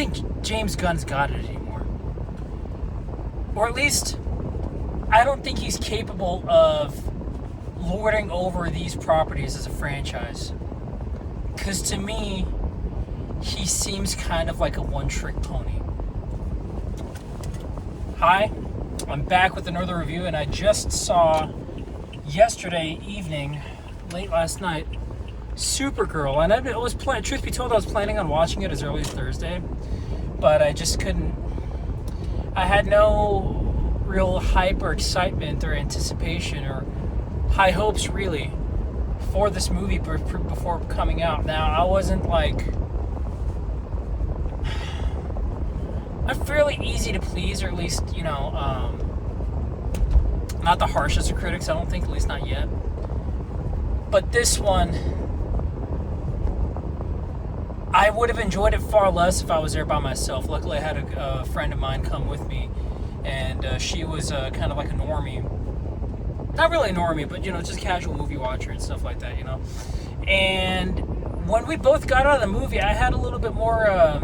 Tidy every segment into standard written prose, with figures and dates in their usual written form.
think James Gunn's got it anymore. Or at least, I don't think he's capable of lording over these properties as a franchise. Because to me, he seems kind of like a one-trick pony. Hi, I'm back with another review, and I just saw yesterday evening, late last night, Supergirl. And I was truth be told, I was planning on watching it as early as Thursday, but I just couldn't. I had no real hype or excitement or anticipation or high hopes really for this movie before coming out. Now, I wasn't like, I'm fairly easy to please, or at least, not the harshest of critics, I don't think, at least not yet. But this one, I would have enjoyed it far less if I was there by myself. Luckily, I had a friend of mine come with me, and she was kind of like a normie. Not really a normie, but, just a casual movie watcher and stuff like that, And when we both got out of the movie, I had a little bit more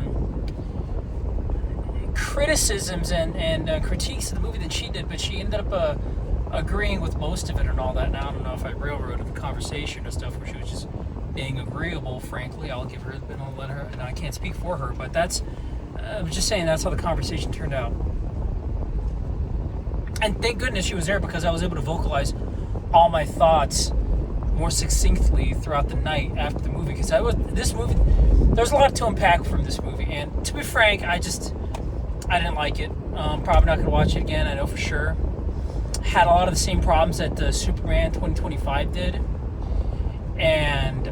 criticisms and critiques of the movie than she did, but she ended up agreeing with most of it and all that. Now, I don't know if I railroaded the conversation or stuff where she was just being agreeable, frankly. I'll give her, and I'll let her, and I can't speak for her, but I'm just saying that's how the conversation turned out. And thank goodness she was there, because I was able to vocalize all my thoughts more succinctly throughout the night after the movie, because there's a lot to unpack from this movie, and to be frank, I didn't like it. Probably not going to watch it again, I know for sure. Had a lot of the same problems that Superman 2025 did, and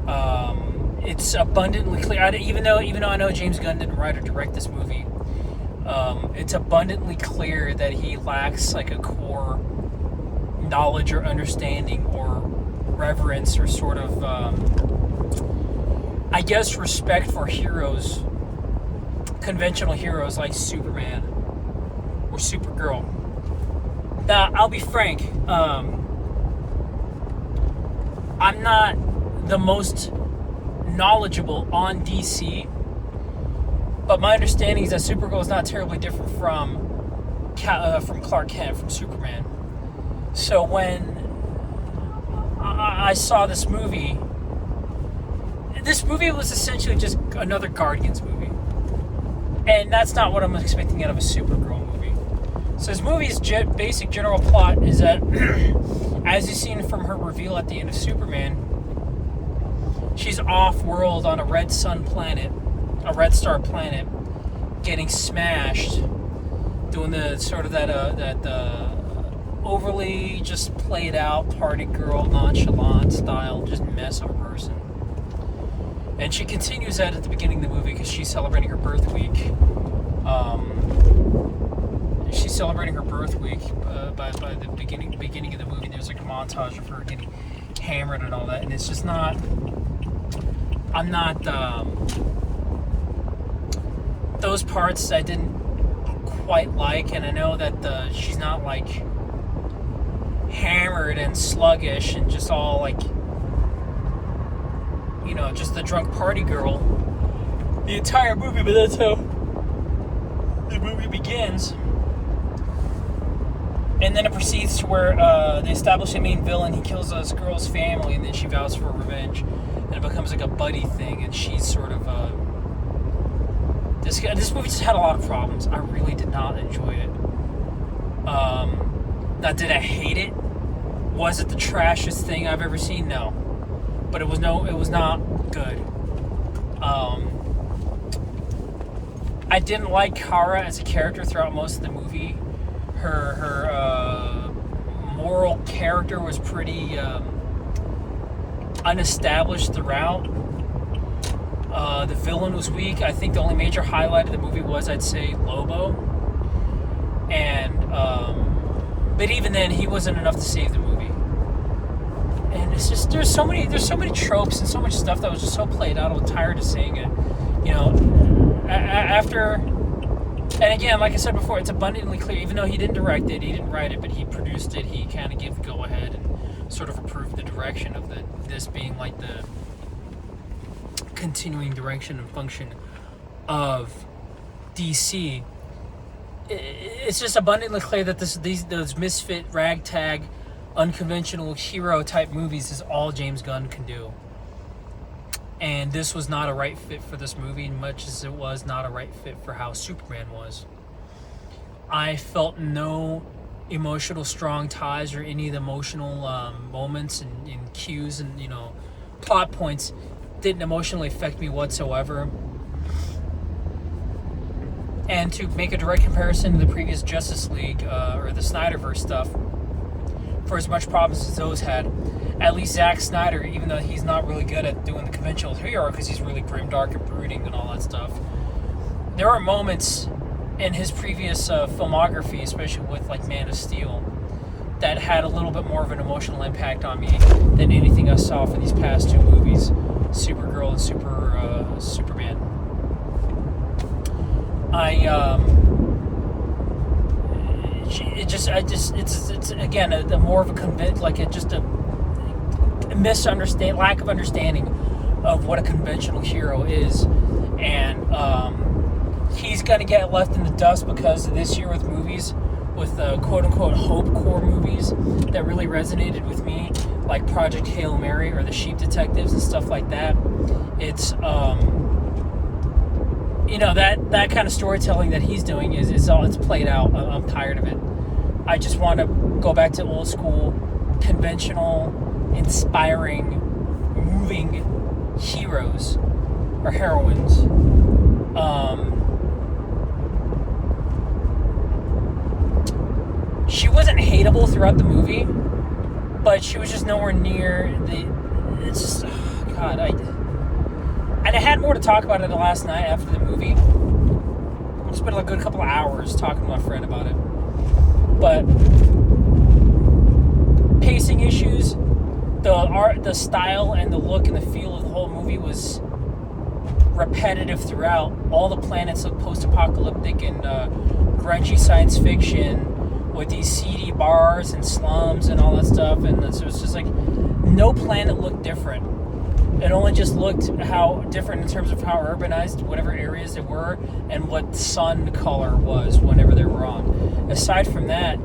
it's abundantly clear. Even though I know James Gunn didn't write or direct this movie, it's abundantly clear that he lacks like a core knowledge or understanding or reverence or sort of, I guess, respect for heroes, conventional heroes like Superman or Supergirl. Now, I'll be frank, I'm not the most knowledgeable on DC, but my understanding is that Supergirl is not terribly different from Clark Kent, from Superman. So when I saw this movie was essentially just another Guardians movie. And that's not what I'm expecting out of a Supergirl movie. So this movie's basic general plot is that, as you've seen from her reveal at the end of Superman, she's off-world on a red star planet, getting smashed, doing the sort of that overly just played out party girl, nonchalant style, just mess of a person. And she continues that at the beginning of the movie because she's celebrating her birth week. She's celebrating her birth week by the beginning of the movie. There's like a montage of her getting hammered and all that, and it's just not. I'm not. Those parts I didn't quite like, and I know that she's not like hammered and sluggish and just all like, just the drunk party girl the entire movie, but that's how the movie begins. And then it proceeds to where they establish a main villain. He kills this girl's family, and then she vows for revenge, and it becomes like a buddy thing. And she's sort of this movie just had a lot of problems. I really did not enjoy it. Now, did I hate it? Was it the trashiest thing I've ever seen? No, but it was not good. I didn't like Kara as a character throughout most of the movie. Her moral character was pretty unestablished throughout. The villain was weak. I think the only major highlight of the movie was, I'd say, Lobo. And but even then, he wasn't enough to save the movie. And it's just there's so many tropes and so much stuff that was just so played out. I was tired of seeing it. After. And again, like I said before, it's abundantly clear, even though he didn't direct it, he didn't write it, but he produced it, he kind of gave the go-ahead and sort of approved the direction of this being like the continuing direction and function of DC. It's just abundantly clear that those misfit, ragtag, unconventional hero type movies is all James Gunn can do. And this was not a right fit for this movie, much as it was not a right fit for how Superman was. I felt no emotional strong ties or any of the emotional moments and cues and plot points didn't emotionally affect me whatsoever. And to make a direct comparison to the previous Justice League or the Snyderverse stuff, for as much problems as those had, at least Zack Snyder, even though he's not really good at doing the conventional hero because he's really grimdark and brooding and all that stuff, there are moments in his previous filmography, especially with like Man of Steel, that had a little bit more of an emotional impact on me than anything I saw for these past two movies, Supergirl and Superman. It's again a more of a lack of understanding of what a conventional hero is, and he's gonna get left in the dust because this year with movies, with quote unquote hope core movies that really resonated with me, like Project Hail Mary or The Sheep Detectives and stuff like that. It's that kind of storytelling that he's doing is all it's played out. I'm tired of it. I just want to go back to old school, conventional, inspiring, moving heroes or heroines. She wasn't hateable throughout the movie, but she was just nowhere near it's just, oh God, and I had more to talk about it last night after the movie. I spent a good couple of hours talking to my friend about it. But pacing issues, the art, the style, and the look and the feel of the whole movie was repetitive throughout. All the planets look post-apocalyptic and grungy science fiction with these seedy bars and slums and all that stuff. And so it's just like no planet looked different. It only just looked how different in terms of how urbanized whatever areas they were and what sun color was whenever they were on. Aside from that,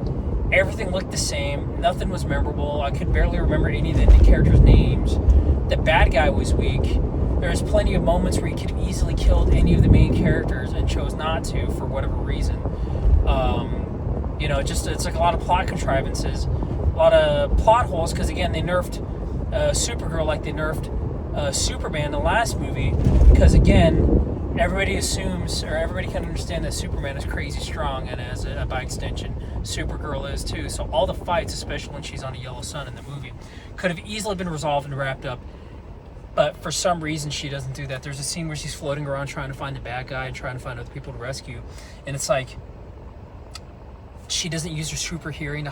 everything looked the same. Nothing was memorable. I could barely remember any of the characters' names. The bad guy was weak. There was plenty of moments where he could have easily killed any of the main characters and chose not to for whatever reason. It's like a lot of plot contrivances, a lot of plot holes, because again, they nerfed Supergirl like they nerfed Superman in the last movie, because again, everybody assumes, or everybody can understand that Superman is crazy strong, and as by extension, Supergirl is too. So all the fights, especially when she's on a yellow sun in the movie, could have easily been resolved and wrapped up. But for some reason, she doesn't do that. There's a scene where she's floating around trying to find the bad guy and trying to find other people to rescue, and it's like she doesn't use her super hearing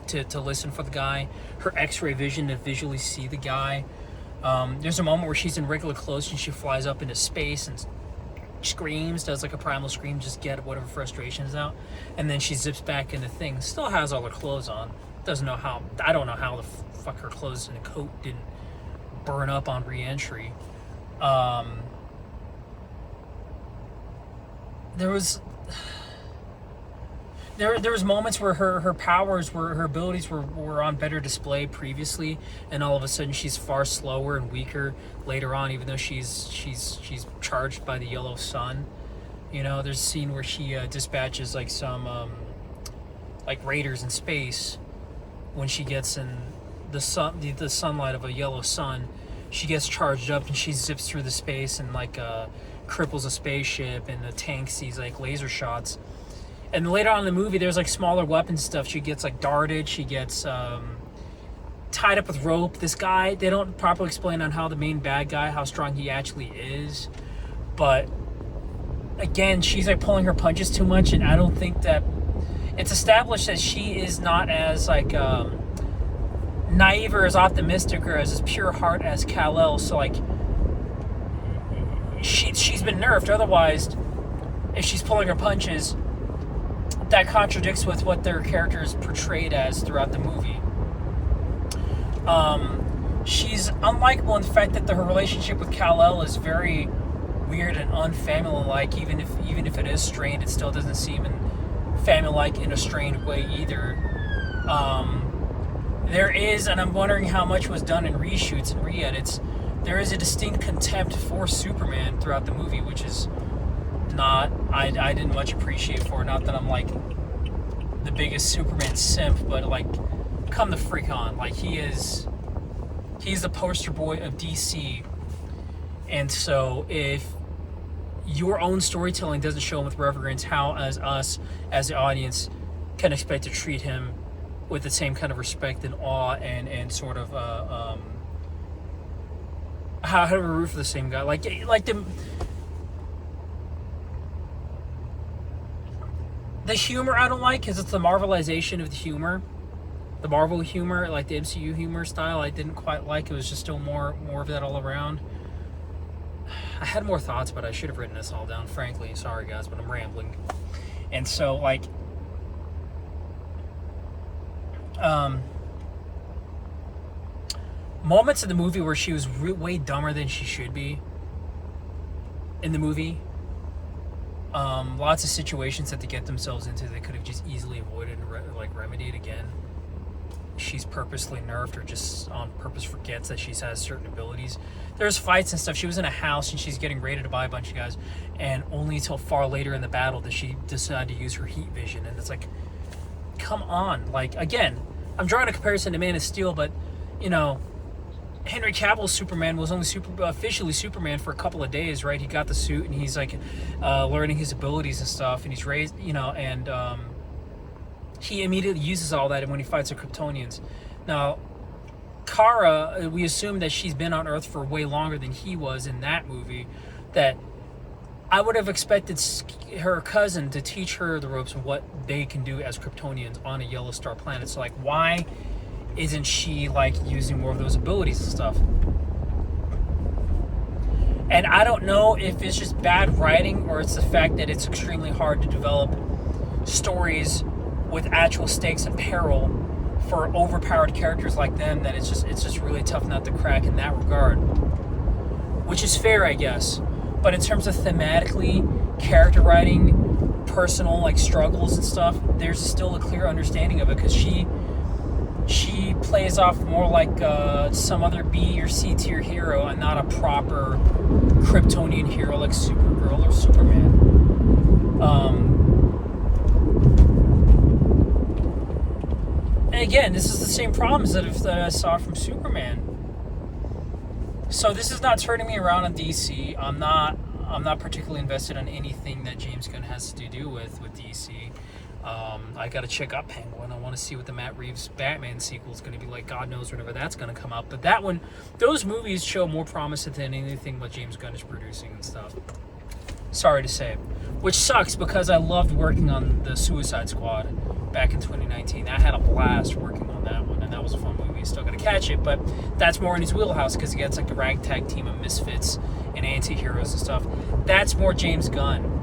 to listen for the guy, her X-ray vision to visually see the guy. There's a moment where she's in regular clothes and she flies up into space and screams, does like a primal scream, just get whatever frustration is out, and then she zips back into things. Still has all her clothes on. I don't know how the fuck her clothes and the coat didn't burn up on re-entry. There was moments where her powers were, her abilities were on better display previously, and all of a sudden she's far slower and weaker later on, even though she's charged by the yellow sun. There's a scene where she dispatches like some like raiders in space. When she gets in the sunlight of a yellow sun, she gets charged up and she zips through the space and like cripples a spaceship, and the tank sees like laser shots. And later on in the movie, there's like smaller weapon stuff. She gets like darted. She gets tied up with rope. This guy, they don't properly explain on how the main bad guy, how strong he actually is. But again, she's like pulling her punches too much, and I don't think that it's established that she is not as like naive or as optimistic or as pure heart as Kal-El. So like she's been nerfed. Otherwise, if she's pulling her punches, that contradicts with what their character is portrayed as throughout the movie. She's unlikable in the fact that her relationship with Kal-El is very, weird and unfamily-like. Even if it is strained, it still doesn't seem family-like in a strained way either. There is, and I'm wondering how much was done in reshoots and re-edits, there is a distinct contempt for Superman throughout the movie, which is not, I didn't much appreciate for. Not that I'm like the biggest Superman simp, but like, come the freak on. Like, he's the poster boy of DC. And so if your own storytelling doesn't show him with reverence, how as us, as the audience, can expect to treat him with the same kind of respect and awe and sort of how do we root for the same guy? Like the humor I don't like, because it's the Marvelization of the humor. The Marvel humor, like the MCU humor style, I didn't quite like. It was just still more of that all around. I had more thoughts, but I should have written this all down, frankly. Sorry, guys, but I'm rambling. And so, like, moments in the movie where she was way dumber than she should be in the movie. Lots of situations that they get themselves into they could have just easily avoided and remedied. Again, she's purposely nerfed or just on purpose forgets that she has certain abilities. There's fights and stuff. She was in a house and she's getting raided by a bunch of guys, and only until far later in the battle does she decide to use her heat vision. And it's like, come on. Like, again, I'm drawing a comparison to Man of Steel, but, you know, Henry Cavill's Superman was only officially Superman for a couple of days, right? He got the suit and he's like learning his abilities and stuff, and he's raised, you know, and he immediately uses all that when he fights the Kryptonians. Now, Kara, we assume that she's been on Earth for way longer than he was in that movie, that I would have expected her cousin to teach her the ropes of what they can do as Kryptonians on a yellow star planet. So, like, why isn't she, like, using more of those abilities and stuff? And I don't know if it's just bad writing or it's the fact that it's extremely hard to develop stories with actual stakes and peril for overpowered characters like them, that it's just really tough not to crack in that regard. Which is fair, I guess. But in terms of thematically, character writing, personal, like, struggles and stuff, there's still a clear understanding of it, because she plays off more like some other B or C tier hero and not a proper Kryptonian hero like Supergirl or Superman. And again, this is the same problems that I saw from Superman. So this is not turning me around on DC. I'm not particularly invested in anything that James Gunn has to do with DC. I gotta check out Penguin. I want to see what the Matt Reeves Batman sequel is going to be like. God knows whenever that's going to come up. But that one, those movies show more promise than anything what James Gunn is producing and stuff. Sorry to say. Which sucks, because I loved working on the Suicide Squad back in 2019. I had a blast working on that one, and that was a fun movie. Still got to catch it, but that's more in his wheelhouse, because he gets like the ragtag team of misfits and anti-heroes and stuff. That's more James Gunn.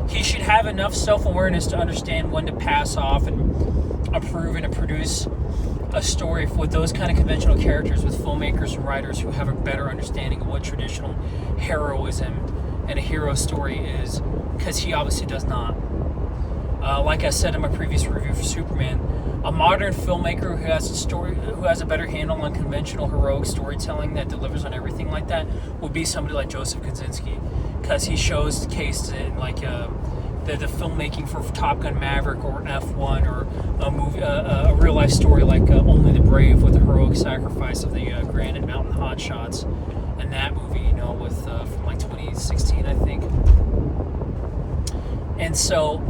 He should have enough self-awareness to understand when to pass off and approve and to produce a story with those kind of conventional characters, with filmmakers and writers who have a better understanding of what traditional heroism and a hero story is, because he obviously does not. Like I said in my previous review for Superman, a modern filmmaker who has a better handle on conventional heroic storytelling that delivers on everything like that would be somebody like Joseph Kosinski, because he shows the case in like the filmmaking for Top Gun Maverick or F1, or a movie, a real life story like Only the Brave, with the heroic sacrifice of the Granite Mountain Hotshots, and that movie, you know, with from like 2016, I think. And so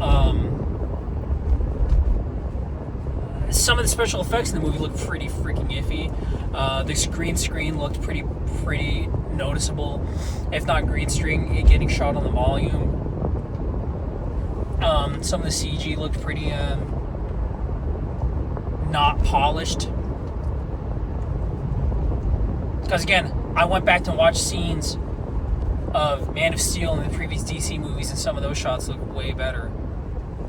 some of the special effects in the movie looked pretty freaking iffy. The green screen looked pretty noticeable, if not green screen getting shot on the volume. Some of the CG looked pretty not polished. Because again, I went back to watch scenes of Man of Steel and the previous DC movies, and some of those shots look way better.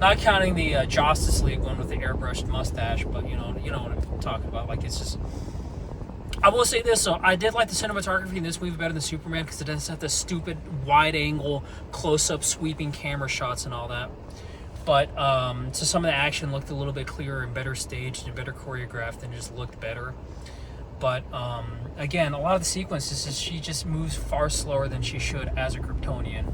Not counting the Justice League one with the airbrushed mustache, but you know what I'm talking about. Like, it's just, I will say this, so I did like the cinematography in this movie better than Superman because it doesn't have the stupid wide-angle, close-up, sweeping camera shots and all that. But, so some of the action looked a little bit clearer and better staged and better choreographed and just looked better. But, again, a lot of the sequences, she just moves far slower than she should as a Kryptonian.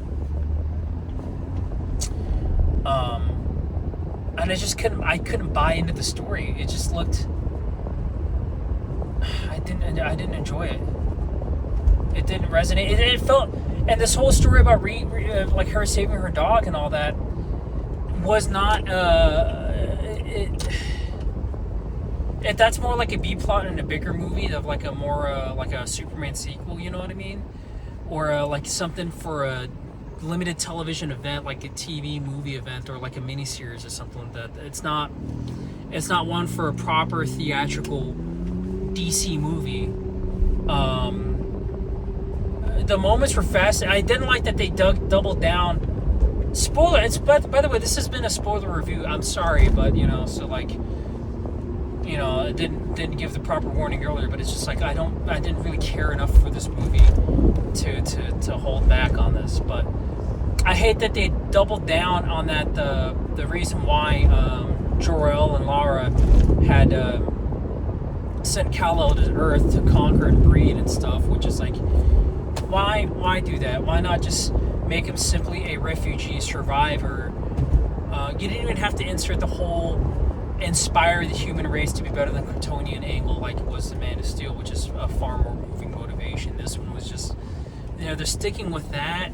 And I couldn't buy into the story. It just looked... I didn't enjoy it. It didn't resonate. It felt... And this whole story about like her saving her dog and all that was not... If that's more like a B plot in a bigger movie of like a more like a Superman sequel, you know what I mean? Or like something for a limited television event, like a TV movie event, or like a miniseries or something like that. It's not one for a proper theatrical DC movie. The moments were fast. I didn't like that they doubled down. Spoiler. It's by the way, this has been a spoiler review. I'm sorry, but so like. It didn't give the proper warning earlier, but it's just like I didn't really care enough for this movie to hold back on this. But I hate that they doubled down on that. The reason why Jor-El and Lara had sent Kal-El to Earth to conquer and breed and stuff, which is like, why do that? Why not just make him simply a refugee survivor? You didn't even have to insert the whole inspire the human race to be better than Kryptonian angle like it was the Man of Steel, which is a far more moving motivation. This one was just, they're sticking with that.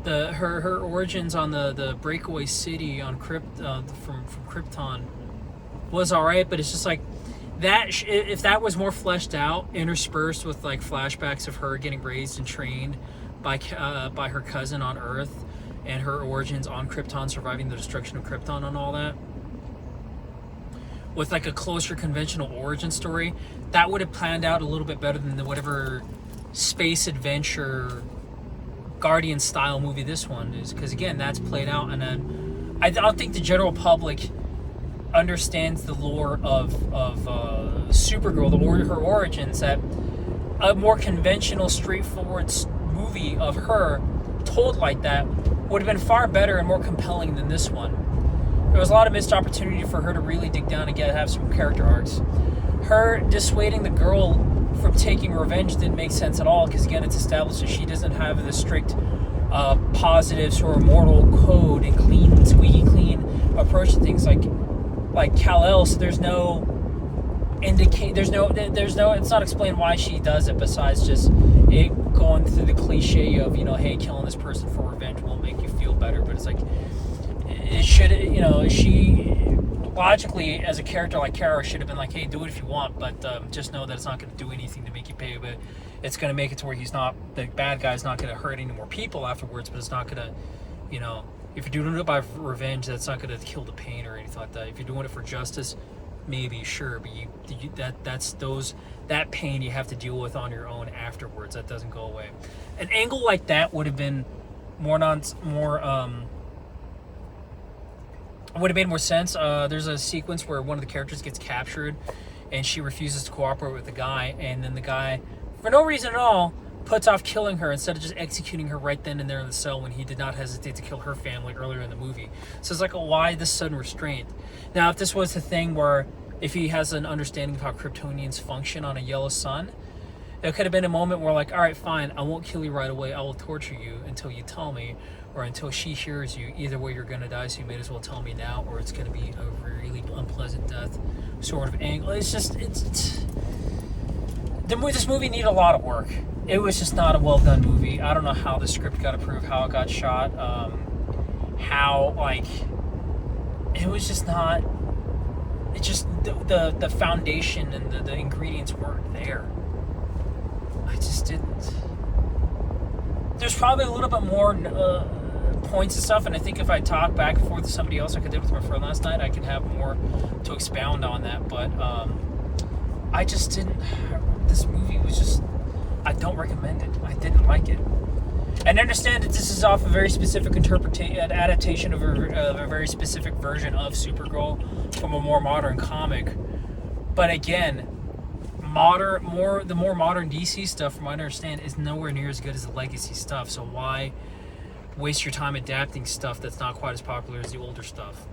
Her origins on the breakaway city on from Krypton was alright, but it's just like that. If that was more fleshed out, interspersed with like flashbacks of her getting raised and trained by her cousin on Earth, and her origins on Krypton, surviving the destruction of Krypton and all that, with like a closer conventional origin story, that would have planned out a little bit better than whatever space adventure Guardian style movie this one is, because again, that's played out, and then I don't think the general public understands the lore of Supergirl, her origins, that a more conventional, straightforward movie of her told like that would have been far better and more compelling than this one. There was a lot of missed opportunity for her to really dig down and have some character arcs. Her dissuading the girl from taking revenge didn't make sense at all, because again, it's established that she doesn't have the strict positive sort of moral code and clean, squeaky clean approach to things like Kal-El. So there's no it's not explained why she does it, besides just it going through the cliche of, hey, killing this person for revenge will make you feel better. But it's like, it should, she logically, as a character like Kara, should have been like, hey, do it if you want, but just know that it's not going to do anything to make you pay, but it's going to make it to where the bad guy's not going to hurt any more people afterwards, but it's not going to, if you're doing it by revenge, that's not going to kill the pain or anything like that. If you're doing it for justice, maybe, sure, but that pain you have to deal with on your own afterwards. That doesn't go away. An angle like that would have been would have made more sense. There's a sequence where one of the characters gets captured and she refuses to cooperate with the guy, and then the guy, for no reason at all, puts off killing her instead of just executing her right then and there in the cell, when he did not hesitate to kill her family earlier in the movie. So it's like, why this sudden restraint? Now, if this was the thing where, if he has an understanding of how Kryptonians function on a yellow sun, it could have been a moment where like, all right, fine, I won't kill you right away, I will torture you until you tell me, or until she hears you. Either way, you're gonna die, so you may as well tell me now, or it's gonna be a really unpleasant death sort of angle. This movie needed a lot of work. It was just not a well done movie. I don't know how the script got approved, how it got shot, it was just not. It just the foundation and the ingredients weren't there. I just didn't. There's probably a little bit more points and stuff, and I think if I talk back and forth to somebody else, like I did with my friend last night, I could have more to expound on that. But I just didn't. This movie was just. I don't recommend it. I didn't like it. And understand that this is off a very specific adaptation of a very specific version of Supergirl from a more modern comic. But again, the more modern DC stuff, from what I understand, is nowhere near as good as the legacy stuff. So why waste your time adapting stuff that's not quite as popular as the older stuff?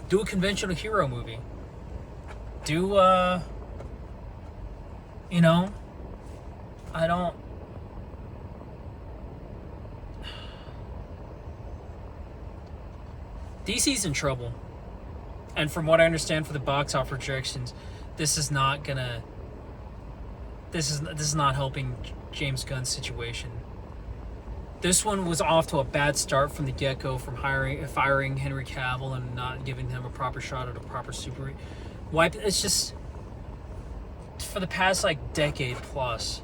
Do a conventional hero movie. Do you know, I don't. DC's in trouble, and from what I understand for the box office projections, this is not helping James Gunn's situation. This one was off to a bad start from the get-go, from firing Henry Cavill and not giving him a proper shot at a proper super wipe. It's just, for the past like decade plus,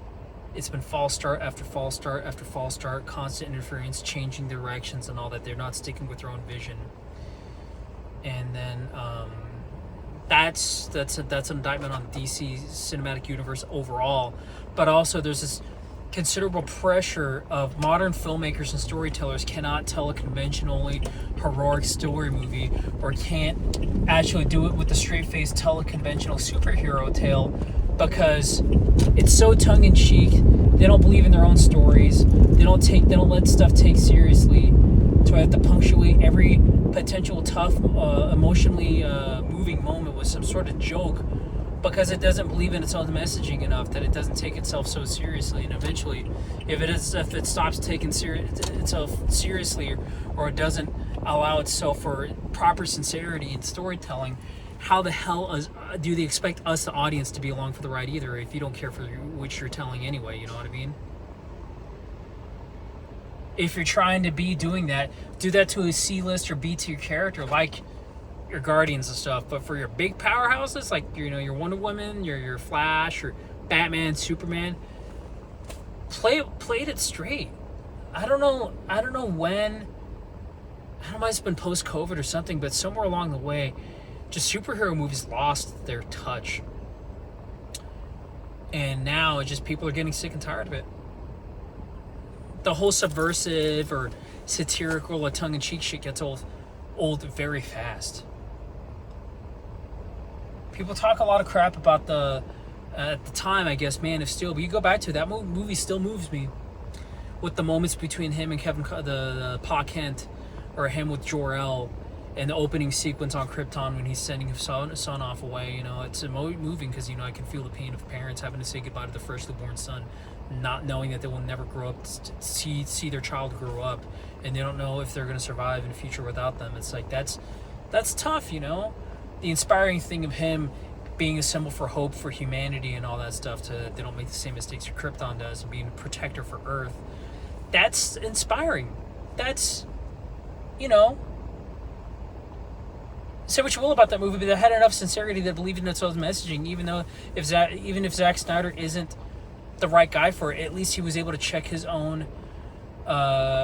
it's been false start after false start after false start, constant interference, changing directions and all that. They're not sticking with their own vision. And then that's an indictment on DC cinematic universe overall. But also there's this considerable pressure of modern filmmakers and storytellers cannot tell a conventionally heroic story movie, or can't actually do it with a straight-faced tell a conventional superhero tale, because it's so tongue-in-cheek. They don't believe in their own stories. They don't let stuff take seriously. So I have to punctuate every potential tough, emotionally moving moment with some sort of joke, because it doesn't believe in its own messaging enough, that it doesn't take itself so seriously. And eventually, if it stops taking itself seriously, or it doesn't allow itself for proper sincerity in storytelling, how the hell do they expect us, the audience, to be along for the ride either, if you don't care for which you're telling anyway? You know what I mean? If you're trying to be doing that, do that to a C-list or B-tier character, like your Guardians and stuff. But for your big powerhouses, like, you know, your Wonder Woman, your Flash, or Batman, Superman, played it straight. I don't know when. I don't know if it's been post-COVID or something, but somewhere along the way, just superhero movies lost their touch. And now it's just people are getting sick and tired of it. The whole subversive or satirical or tongue-in-cheek shit gets old very fast. People talk a lot of crap about at the time, I guess, Man of Steel, but you go back to that movie still moves me, with the moments between him and the Pa Kent, or him with Jor-El, and the opening sequence on Krypton when he's sending his son off away. You know, it's moving, because, you know, I can feel the pain of parents having to say goodbye to their freshly born son, not knowing that they will never grow up to see their child grow up, and they don't know if they're going to survive in the future without them. It's like, that's tough, you know. The inspiring thing of him being a symbol for hope for humanity and all that stuff, they don't make the same mistakes that Krypton does, and being a protector for Earth, that's inspiring. That's, you know, say what you will about that movie, but it had enough sincerity that believed in its own messaging, even if Zack Snyder isn't the right guy for it, at least he was able to check his own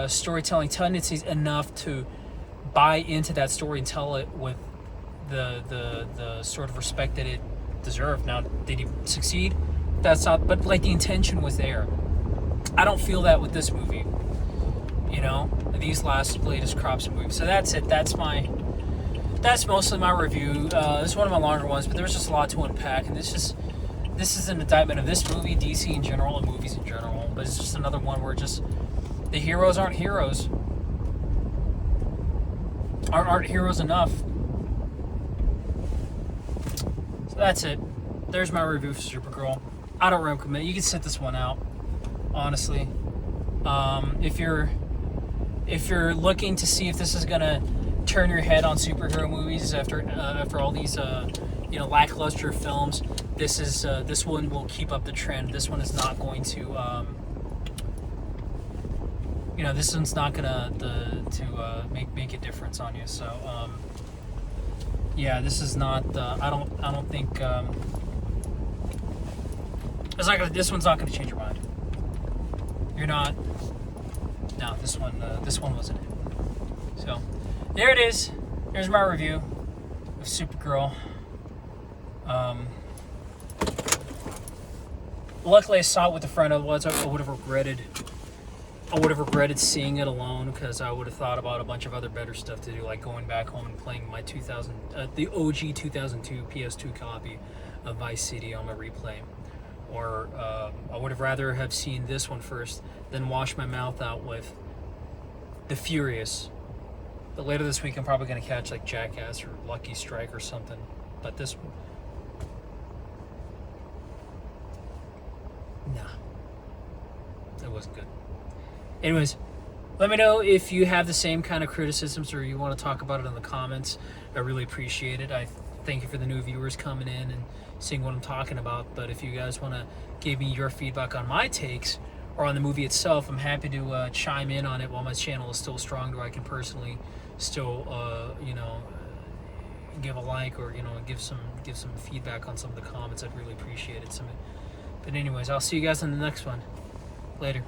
storytelling tendencies enough to buy into that story and tell it with the sort of respect that it deserved. Now, did he succeed? That's not, but like, the intention was there. I don't feel that with this movie, you know, these latest crops of movies. So that's it. That's mostly my review. This is one of my longer ones, but there's just a lot to unpack, and this is an indictment of this movie, DC in general, and movies in general. But it's just another one where just the heroes aren't heroes. Aren't heroes enough. So that's it. There's my review for Supergirl. I don't recommend it. You can sit this one out, honestly. If you're looking to see if this is gonna turn your head on superhero movies after all these lackluster films, this one will keep up the trend. This one is not going to this one's not gonna make a difference on you. So this is not I don't think this one's not gonna change your mind. No, this one wasn't it. So there it is. There's my review of Supergirl. Luckily I saw it with a friend, otherwise I would have regretted I would have regretted seeing it alone because I would have thought about a bunch of other better stuff to do, like going back home and playing my the OG 2002 PS2 copy of Vice City on my replay. Or I would have rather have seen this one first than wash my mouth out with The Furious. But later this week I'm probably going to catch like Jackass or Lucky Strike or something. But this one, nah, it wasn't good. Anyways, let me know if you have the same kind of criticisms or you want to talk about it in the comments. I really appreciate it. I thank you for the new viewers coming in and seeing what I'm talking about. But if you guys want to give me your feedback on my takes or on the movie itself, I'm happy to chime in on it while my channel is still strong, where I can personally still, give a like or give some feedback on some of the comments. I'd really appreciate it. But anyways, I'll see you guys in the next one. Later.